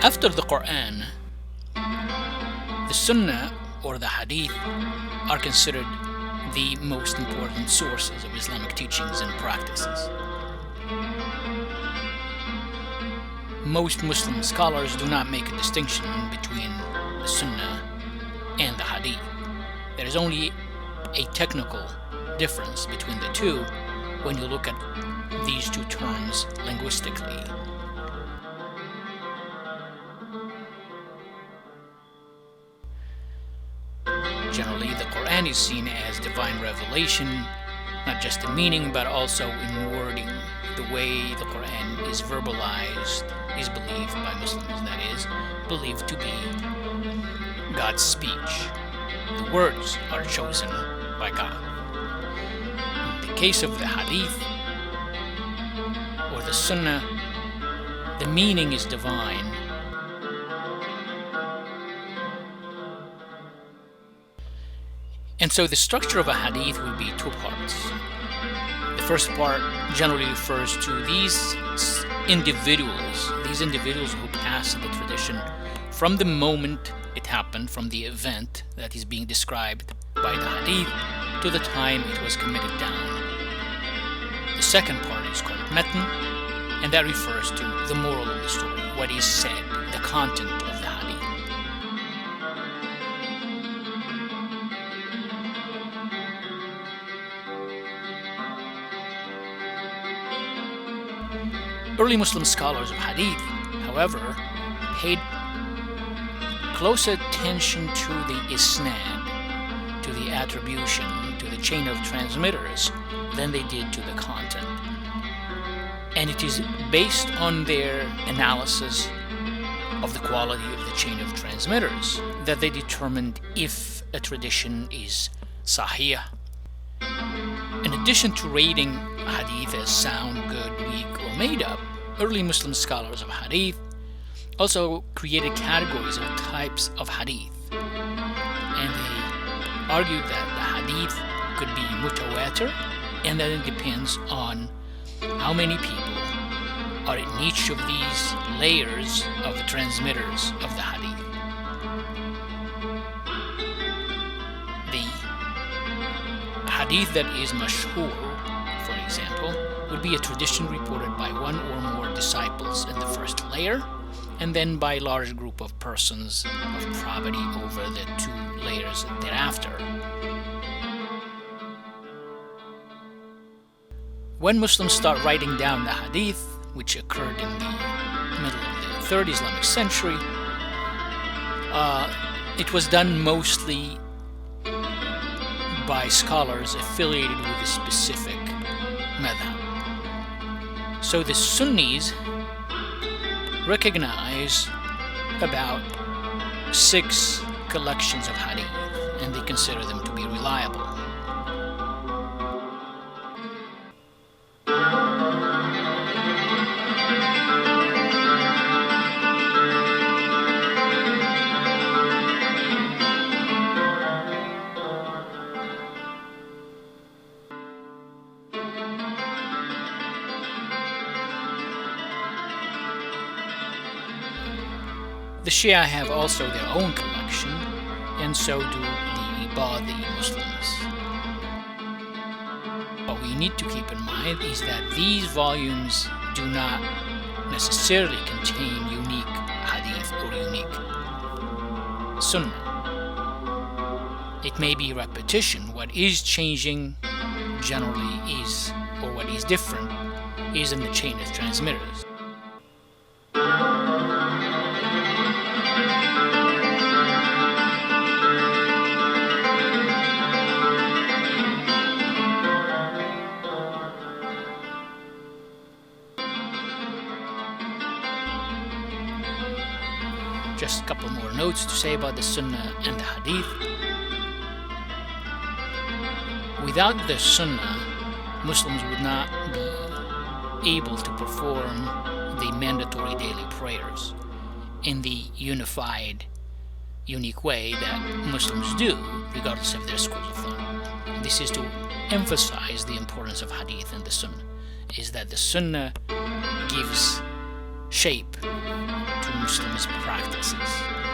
After the Quran, the Sunnah or the Hadith are considered the most important sources of Islamic teachings and practices. Most Muslim scholars do not make a distinction between the Sunnah and the Hadith. There is only a technical difference between the two when you look at these two terms linguistically. Generally, the Quran is seen as divine revelation, not just in meaning but also in wording. The way the Quran is verbalized is believed by Muslims, that is, believed to be God's speech. The words are chosen by God. In the case of the Hadith or the Sunnah, the meaning is divine. And so the structure of a Hadith would be two parts. The first part generally refers to these individuals who pass the tradition from the moment it happened, from the event that is being described by the Hadith to the time it was committed down. The second part is called Matn, and that refers to the moral of the story, what is said, the content of the Hadith. Early Muslim scholars of Hadith, however, paid close attention to the Isnad, to the attribution, to the chain of transmitters, than they did to the content. And it is based on their analysis of the quality of the chain of transmitters that they determined if a tradition is sahih. In addition to rating Hadith as sound, good, weak, or made up, early Muslim scholars of Hadith also created categories of types of Hadith. And they argued that the Hadith could be mutawatir, and that it depends on how many people are in each of these layers of the transmitters of the Hadith. The Hadith that is mashhur, for example, would be a tradition reported by one or more disciples in the first layer, and then by a large group of persons of probity over the two layers thereafter. When Muslims start writing down the Hadith, which occurred in the middle of the 3rd Islamic century, it was done mostly by scholars affiliated with a specific madhab. So the Sunnis recognize about 6 collections of Hadith, and they consider them to be reliable. The Shia have also their own collection, and so do the Ibadi Muslims. What we need to keep in mind is that these volumes do not necessarily contain unique Hadith or unique Sunnah. It may be repetition. What is changing generally is, or what is different, is in the chain of transmitters. Just a couple more notes to say about the Sunnah and the Hadith. Without the Sunnah, Muslims would not be able to perform the mandatory daily prayers in the unified, unique way that Muslims do, regardless of their schools of thought. This is to emphasize the importance of Hadith and the Sunnah, is that the Sunnah gives shape to Muslims' practices.